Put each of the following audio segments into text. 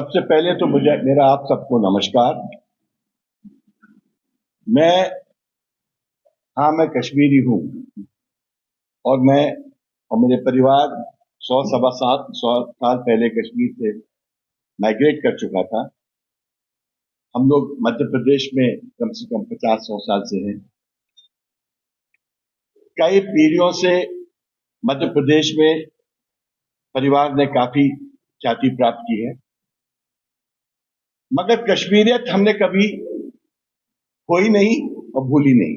सबसे पहले तो मेरा आप सबको नमस्कार। मैं कश्मीरी हूँ और मेरे परिवार 100 साल पहले कश्मीर से माइग्रेट कर चुका था। हम लोग मध्य प्रदेश में कम से कम 50-100 साल से हैं। कई पीढ़ियों से मध्य प्रदेश में परिवार ने काफी ख्याति प्राप्त की है, मगर कश्मीरियत हमने कभी खोई नहीं और भूली नहीं।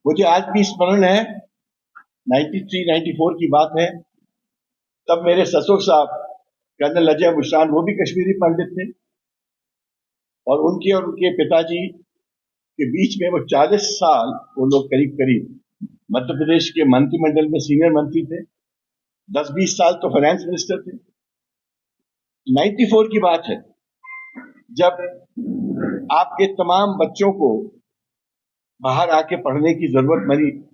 मुझे आज भी स्मरण है, 93-94 की बात है। तब मेरे ससुर साहब कर्नल अजय मुश्रान, वो भी कश्मीरी पंडित थे, और उनके पिताजी के बीच में वो 40 साल वो लोग करीब करीब मध्य प्रदेश के मंत्रिमंडल में सीनियर मंत्री थे। 10-20 साल तो फाइनेंस मिनिस्टर थे। 94 की बात है, जब आपके तमाम बच्चों को बाहर आके पढ़ने की जरूरत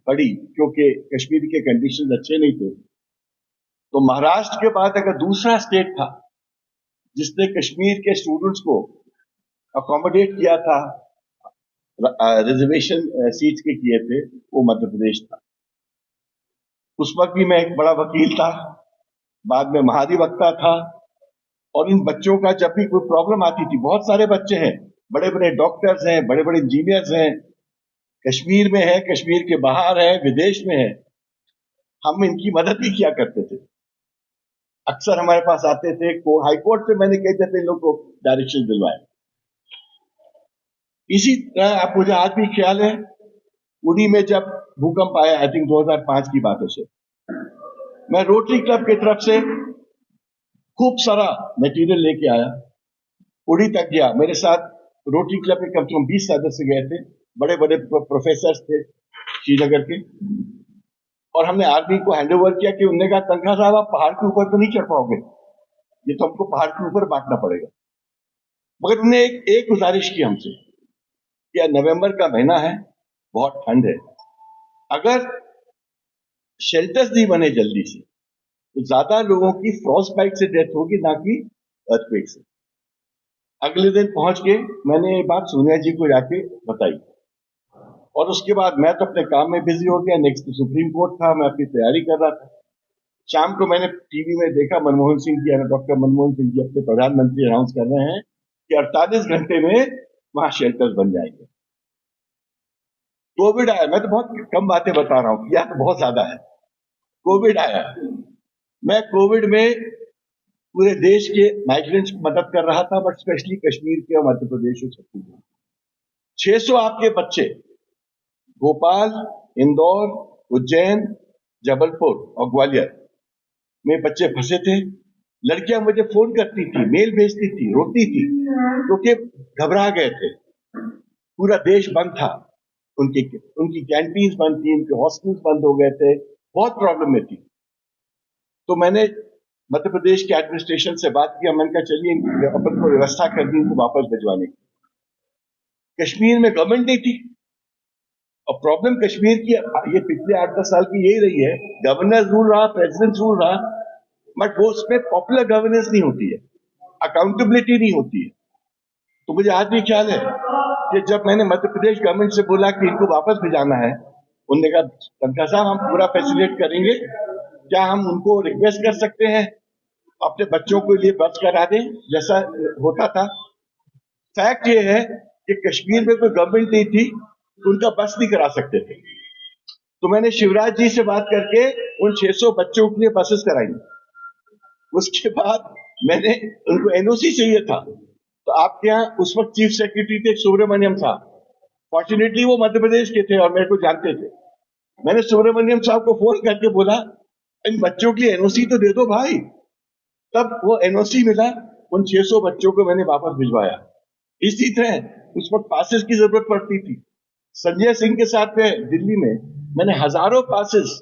पड़ी क्योंकि कश्मीर के कंडीशन अच्छे नहीं थे, तो महाराष्ट्र के बाद अगर दूसरा स्टेट था जिसने कश्मीर के स्टूडेंट्स को अकोमोडेट किया था, रिजर्वेशन सीट्स के किए थे, वो मध्य प्रदेश था। उस वक्त भी मैं एक बड़ा वकील था, बाद में महाधिवक्ता था, और इन बच्चों का जब भी कोई प्रॉब्लम आती थी, बहुत सारे बच्चे हैं, बड़े बड़े डॉक्टर्स हैं, बड़े बड़े इंजीनियर्स हैं, कश्मीर में है, कश्मीर के बाहर है, विदेश में है, हम इनकी मदद भी किया करते थे। अक्सर हमारे पास आते थे। हाईकोर्ट से मैंने कई दफे इन लोगों को डायरेक्शन दिलवाए। इसी तरह आप मुझे आज भी ख्याल है, उड़ी में जब भूकंप आया, आई थिंक 2005 की बात है, मैं रोटरी क्लब की तरफ से खूब सारा मटेरियल लेके आया, उड़ी तक गया। मेरे साथ रोटरी क्लब के कम से कम 20 सदस्य गए थे, बड़े बड़े प्रोफेसर थे श्रीनगर के, और हमने आर्मी को हैंडओवर किया कि उन्होंने कहा, तनखा साहब आप पहाड़ के ऊपर तो नहीं चढ़ पाओगे, ये तो हमको पहाड़ के ऊपर बांटना पड़ेगा। मगर उन्होंने एक गुजारिश की हमसे कि नवंबर का महीना है, बहुत ठंड है, अगर शेल्टर्स नहीं बने जल्दी से तो ज्यादा लोगों की फ्रॉस्ट बाइट से डेथ होगी, ना कि अर्थक्वेक से। अगले दिन पहुंच के मैंने ये बात सोनिया जी को जाके बताई, और उसके बाद मैं तो अपने काम में बिजी हो गया। नेक्स्ट सुप्रीम कोर्ट था, मैं अपनी तैयारी कर रहा था। शाम को मैंने टीवी में देखा, मनमोहन सिंह जी, डॉक्टर मनमोहन सिंह जी अपने प्रधानमंत्री अनाउंस कर रहे हैं कि 48 घंटे में वहां शेल्टर्स बन जाएंगे। कोविड आया, मैं तो बहुत कम बातें बता रहा हूं, यह तो बहुत ज्यादा है। कोविड आया, मैं कोविड में पूरे देश के माइग्रेंट्स की मदद कर रहा था, बट स्पेशली कश्मीर के और मध्य प्रदेश और छत्तीसगढ़। 600 आपके बच्चे भोपाल, इंदौर, उज्जैन, जबलपुर और ग्वालियर में बच्चे फंसे थे। लड़कियां मुझे फोन करती थी, मेल भेजती थी, रोती थी, क्योंकि घबरा गए थे। पूरा देश बंद था, उनकी कैंटीन्स बंद थी, उनके हॉस्टल्स बंद हो गए थे, बहुत प्रॉब्लम में थी। तो मैंने मध्य प्रदेश के एडमिनिस्ट्रेशन से बात किया, मैंने कहा चलिए अपन को व्यवस्था कर दी इनको वापस भिजवाने की। कश्मीर में गवर्नमेंट नहीं थी, और प्रॉब्लम कश्मीर की ये पिछले 8-10 साल की यही रही है, गवर्नर रूल रहा, प्रेसिडेंट रूल रहा, बट वो उसमें पॉपुलर गवर्नेंस नहीं होती है, अकाउंटेबिलिटी नहीं होती है। तो मुझे आज भी ख्याल है कि जब मैंने मध्य प्रदेश गवर्नमेंट से बोला कि इनको वापस भिजाना है, उन्होंने कहा, तनखा साहब हम पूरा फैसिलिटेट करेंगे, क्या हम उनको रिक्वेस्ट कर सकते हैं अपने बच्चों के लिए बस करा दें जैसा होता था। फैक्ट ये है कि कश्मीर में कोई गवर्नमेंट नहीं थी, उनका बस नहीं करा सकते थे। तो मैंने शिवराज जी से बात करके उन 600 बच्चों के लिए बसेस कराई। उसके बाद मैंने उनको एनओसी चाहिए था, तो आपके यहाँ उस वक्त चीफ सेक्रेटरी थे सुब्रमण्यम साहब, फॉर्चुनेटली वो मध्य प्रदेश के थे और मेरे को जानते थे। मैंने सुब्रमण्यम साहब को फोन करके बोला, इन बच्चों के लिए एनओसी तो दे दो भाई। तब वो एनओसी मिला, उन 600 बच्चों को मैंने वापस भिजवाया। इसी तरह उस वक्त पासेस की जरूरत पड़ती थी। संजय सिंह के साथ में दिल्ली में मैंने हजारों पासेस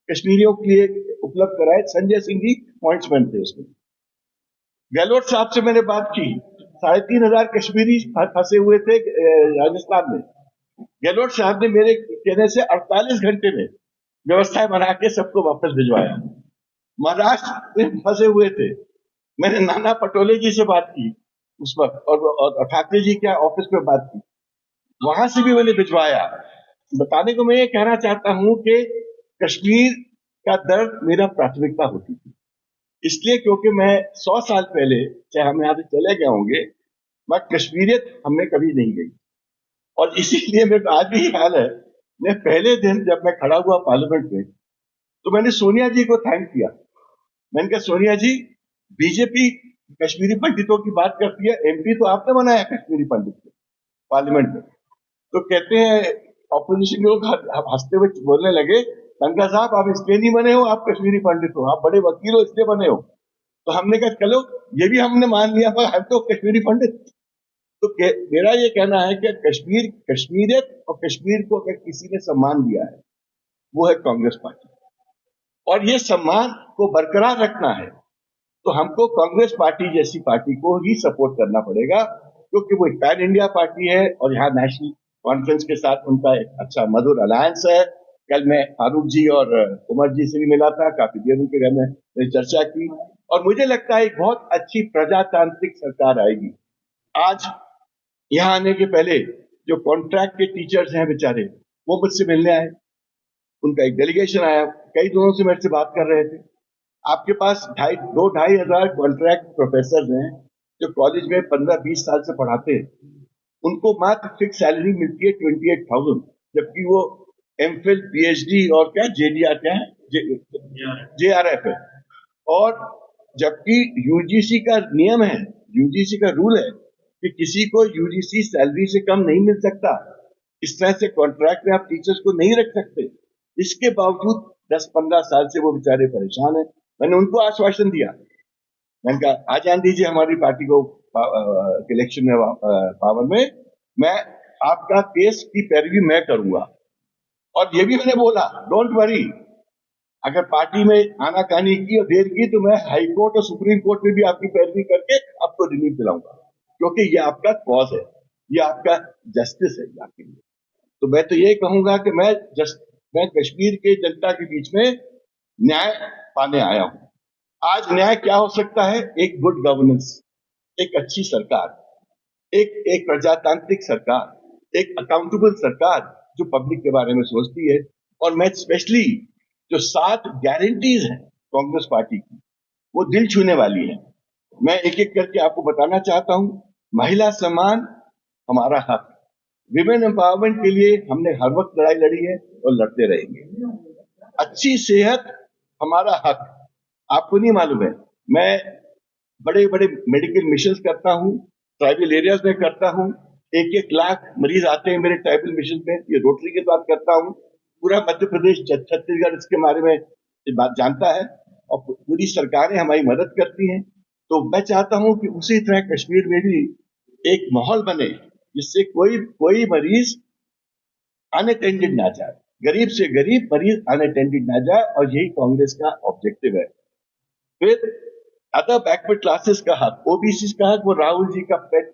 कश्मीरियों के लिए उपलब्ध कराए। संजय सिंह जी पॉइंट्समैन थे उसमें। गहलोत साहब से मैंने बात की, 3500 कश्मीरी फंसे हुए थे राजस्थान में। गहलोत साहब ने मेरे कहने से 48 घंटे में व्यवस्थाएं बना के सबको वापस भिजवाया। महाराष्ट्र में फंसे हुए थे, मैंने नाना पटोले जी से बात की उस वक्त, और ठाकरे जी के ऑफिस में बात की, वहां से भी मैंने भिजवाया। बताने को मैं ये कहना चाहता हूं कि कश्मीर का दर्द मेरा प्राथमिकता होती थी, इसलिए क्योंकि मैं 100 साल पहले, चाहे हम यहाँ से चले गए होंगे, मैं कश्मीरियत हमें कभी नहीं गई। और इसीलिए मेरे आज भी ख्याल है, मैं पहले दिन जब मैं खड़ा हुआ पार्लियामेंट में, तो मैंने सोनिया जी को थैंक किया। मैंने कहा सोनिया जी, बीजेपी कश्मीरी पंडितों की बात करती है, एमपी तो आपने बनाया कश्मीरी पंडित को पार्लियामेंट में। तो कहते हैं ऑपोजिशन के लोग हंसते हुए बोलने लगे, तनखा साहब आप इसलिए नहीं बने हो, आप कश्मीरी पंडित हो, आप बड़े वकील हो इसलिए बने हो। तो हमने कहा चलो ये भी हमने मान लिया, पर हम तो कश्मीरी पंडित। तो मेरा ये कहना है कि कश्मीर, कश्मीरियत और कश्मीर को अगर किसी ने सम्मान दिया है वो है कांग्रेस पार्टी, और ये सम्मान को बरकरार रखना है तो हमको कांग्रेस पार्टी जैसी पार्टी को ही सपोर्ट करना पड़ेगा, क्योंकि वो एक पैन इंडिया पार्टी है और यहाँ नेशनल कॉन्फ्रेंस के साथ उनका एक अच्छा मधुर अलायंस है। कल मैं फारूक जी और उमर जी से भी मिला था, काफी देर उनके घर में चर्चा की, और मुझे लगता है एक बहुत अच्छी प्रजातांत्रिक सरकार आएगी। आज यहाँ आने के पहले जो कॉन्ट्रैक्ट के टीचर्स हैं बेचारे, वो मुझसे मिलने आए, उनका एक डेलीगेशन आया, कई दिनों से मेरे से बात कर रहे थे। आपके पास 2,500 कॉन्ट्रैक्ट प्रोफेसर हैं जो कॉलेज में 15-20 साल से पढ़ाते हैं, उनको मात्र फिक्स सैलरी मिलती है 28,000, जबकि वो एमफिल, पीएचडी और क्या जेडीआर, क्या है, जेआरएफ है। और जबकि यूजीसी का नियम है, यूजीसी का रूल है कि किसी को यूजीसी सैलरी से कम नहीं मिल सकता, इस तरह से कॉन्ट्रैक्ट में आप टीचर्स को नहीं रख सकते। इसके बावजूद 10-15 साल से वो बेचारे परेशान हैं। मैंने उनको आश्वासन दिया, मैंने कहा आ जान दीजिए हमारी पार्टी को इलेक्शन में पावर में, मैं आपका केस की पैरवी मैं करूंगा। और ये भी मैंने बोला, डोंट वरी, अगर पार्टी में आनाकानी की और देर की तो मैं हाई कोर्ट और सुप्रीम कोर्ट में भी आपकी पैरवी करके आपको रिलीफ दिलाऊंगा, क्योंकि ये आपका कॉज है, ये आपका जस्टिस है आपके लिए। तो मैं तो ये कहूंगा कि मैं कश्मीर के जनता के बीच में न्याय पाने आया हूं। आज न्याय क्या हो सकता है? एक गुड गवर्नेंस, एक अच्छी सरकार, एक प्रजातांत्रिक सरकार, एक अकाउंटेबल सरकार जो पब्लिक के बारे में सोचती है। और मैं स्पेशली जो 7 गारंटीज हैं कांग्रेस पार्टी की, वो दिल छूने वाली है। मैं एक एक करके आपको बताना चाहता हूं। महिला सम्मान हमारा हक, विमेन एम्पावरमेंट के लिए हमने हर वक्त लड़ाई लड़ी है और लड़ते रहेंगे। अच्छी सेहत हमारा हक, आपको नहीं मालूम है, मैं बड़े बड़े मेडिकल मिशन करता हूँ, ट्राइबल एरियाज में करता हूँ, 1-1 लाख मरीज आते हैं मेरे ट्राइबल मिशन में, ये रोटरी के साथ करता हूँ। पूरा मध्य प्रदेश, छत्तीसगढ़ इसके बारे में बात जानता है, और पूरी सरकारें हमारी मदद करती हैं। तो मैं चाहता हूं कि उसी तरह कश्मीर में भी एक माहौल बने जिससे कोई कोई मरीज अनअटेंडेड ना जाए, गरीब से गरीब मरीज अनअटेंडेड ना जाए, और यही कांग्रेस का ऑब्जेक्टिव है। फिर अदर बैकवर्ड क्लासेस का हक, ओबीसी का हक, वो राहुल जी का पेट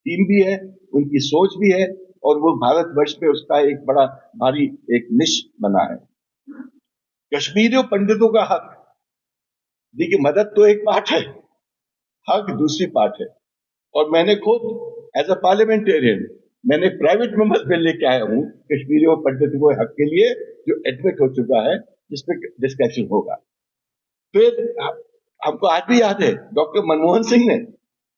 टीम भी है, उनकी सोच भी है, और वो भारतवर्ष में उसका एक बड़ा भारी एक निश बना है। कश्मीरियों पंडितों का हक, देखिए मदद तो एक पार्ट है, हक दूसरी पार्ट है। और मैंने खुद एज अ पार्लियामेंटेरियन मैंने प्राइवेट मेंबर्स बिल लेके आया हूं कश्मीरियों पंडितों के हक के लिए, जो एडमिट हो चुका है, जिसपे डिस्कशन होगा। फिर हमको आज भी याद है डॉक्टर मनमोहन सिंह ने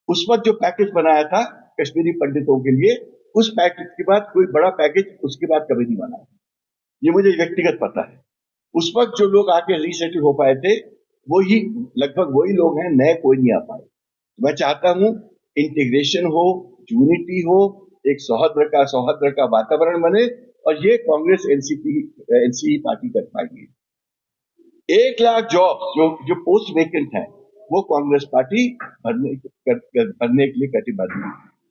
उस वक्त जो पैकेज बनाया था कश्मीरी पंडितों के लिए, उस पैकेज के बाद कोई बड़ा पैकेज उसके बाद कभी नहीं बना, ये मुझे व्यक्तिगत पता है। उस वक्त जो लोग आके रीसेटल हो पाए थे वो ही लगभग वही लोग हैं, नए कोई नहीं आ पाए। मैं चाहता हूं इंटीग्रेशन हो, यूनिटी हो, एक सौहार्द का वातावरण बने, और ये कांग्रेस एनसीपी पार्टी कर पाएगी। 1 लाख जॉब जो पोस्ट वेकेंट है वो कांग्रेस पार्टी भरने के लिए कटिबद्ध है।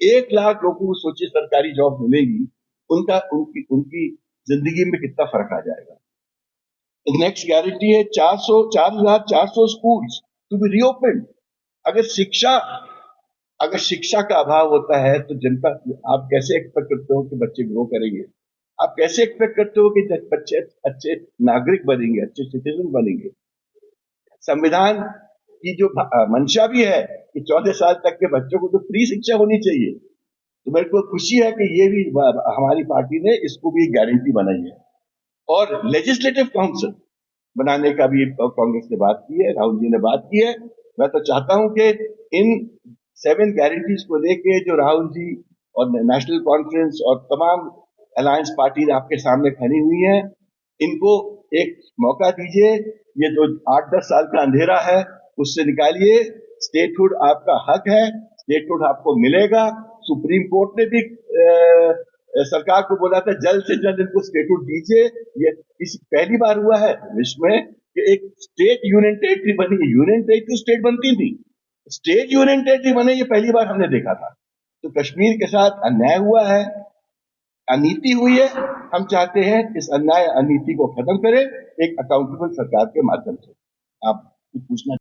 1 लाख लोगों को सोचिए सरकारी जॉब मिलेगी, उनकी जिंदगी में कितना फर्क आ जाएगा। नेक्स्ट गारंटी है 4,400 स्कूल्स टू बी रीओपन। अगर शिक्षा का अभाव होता है तो जनता, आप कैसे एक्सपेक्ट करते हो कि बच्चे ग्रो करेंगे? आप कैसे एक्सपेक्ट करते हो कि बच्चे अच्छे नागरिक बनेंगे, अच्छे सिटीजन बनेंगे? संविधान की जो मंशा भी है कि 14 साल तक के बच्चों को तो फ्री शिक्षा होनी चाहिए, तो मेरे को खुशी है कि ये भी हमारी पार्टी ने इसको भी गारंटी बनाई है। और लेजिस्लेटिव काउंसिल बनाने का भी कांग्रेस ने बात की है, राहुल जी ने बात की है। मैं तो चाहता हूं कि इन 7 गारंटीज को लेके जो राहुल जी और नेशनल कॉन्फ्रेंस और तमाम अलायंस पार्टी आपके सामने खड़ी हुई हैं, इनको एक मौका दीजिए। ये जो 8-10 साल का अंधेरा है उससे निकालिए। स्टेटहुड आपका हक है, स्टेटहुड आपको मिलेगा। सुप्रीम कोर्ट ने भी सरकार को बोला था जल्द से जल्द इनको स्टेटहुड दीजिए। ये इस पहली बार हुआ है विश्व में कि एक स्टेट यूनियन टेरिटरी बनी है। यूनियन टेरिटरी स्टेट बनती थी, स्टेट यूनियन टेरिटरी बने ये पहली बार हमने देखा था। तो कश्मीर के साथ अन्याय हुआ है, अनीति हुई है। हम चाहते हैं इस अन्याय अनीति को खत्म करें एक अकाउंटेबल सरकार के माध्यम से। आप कुछ पूछना